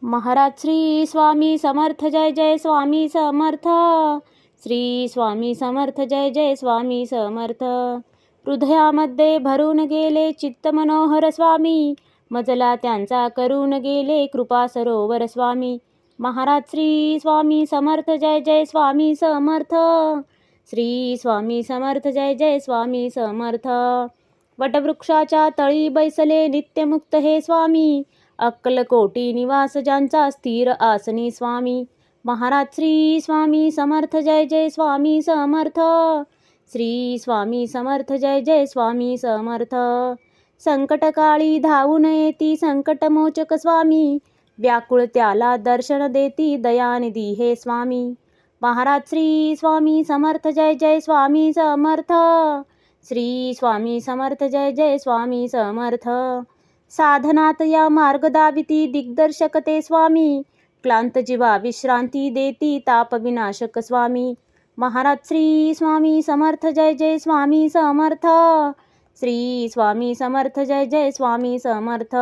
महाराज श्री स्वामी समर्थ जय जय स्वामी समर्थ. श्री स्वामी समर्थ जय जय स्वामी समर्थ. हृदयामध्ये भरून गेले चित्त मनोहर स्वामी, मजला त्यांचा करून गेले कृपा सरोवर स्वामी. महाराज श्री स्वामी समर्थ जय जय स्वामी समर्थ. श्री स्वामी समर्थ जय जय स्वामी समर्थ. वटवृक्षाच्या तळी बैसले नित्यमुक्त हे स्वामी, अक्कलकोटी निवास ज्यांचा स्थिर आसनी स्वामी. महाराज श्री स्वामी समर्थ जय जय स्वामी समर्थ. श्री स्वामी समर्थ जय जय स्वामी समर्थ. संकटकाळी धावून येती संकटमोचक स्वामी, व्याकुळ त्याला दर्शन देती दयानिधी हे स्वामी. महाराज श्री स्वामी समर्थ जय जय स्वामी समर्थ. श्री स्वामी समर्थ जय जय स्वामी समर्थ. साधनात या मार्ग दाविती दिग्दर्शक ते स्वामी, क्लांत जीवा विश्रांती देती ताप विनाशक स्वामी. महाराज श्री स्वामी समर्थ जय जय स्वामी समर्थ. श्री स्वामी समर्थ जय जय स्वामी समर्थ.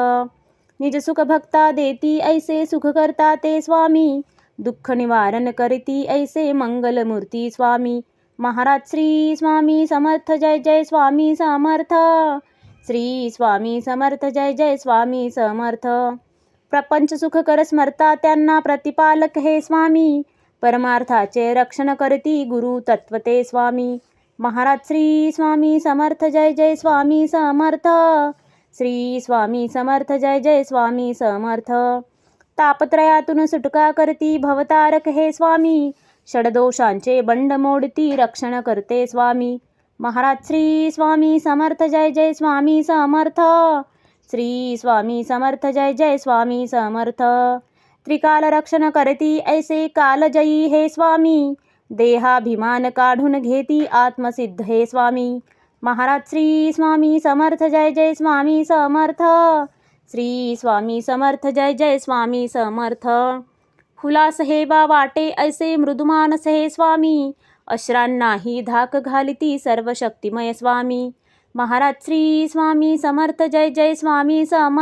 निज सुख भक्ता देती ऐसे सुख करता ते स्वामी, दुःख निवारण करती ऐसे मंगलमूर्ती स्वामी. महाराज श्री स्वामी समर्थ जय जय स्वामी समर्थ. श्री स्वामी समर्थ जय जय स्वामी समर्थ. प्रपंच सुख कर स्मरता त्यांना प्रतिपालक हे स्वामी, परमार्थाचे रक्षण करती गुरु तत्वते स्वामी. महाराज श्री स्वामी समर्थ जय जय स्वामी समर्थ. श्री स्वामी समर्थ जय जय स्वामी समर्थ. तापत्रयातून सुटका करती भवतारक हे स्वामी, षडदोषांचे बंड मोडती रक्षण करते स्वामी. महाराज श्री स्वामी समर्थ जय जय स्वामी समर्थ. श्री स्वामी समर्थ जय जय स्वामी समर्थ. त्रिकाल रक्षण करती ऐसे कालजयी हे स्वामी, देहाभिमान काढून घेती आत्मसिद्ध हे स्वामी. महाराज श्री स्वामी समर्थ जय जय स्वामी समर्थ. श्री स्वामी समर्थ जय जय स्वामी समर्थ. हुलास हे बा वाटे ऐसे मृदुमानस हे स्वामी, अश्रांनाही धाक घालिती सर्व शक्तिमय स्वामी. महाराज श्री स्वामी समर्थ जय जय स्वामी समर्थ.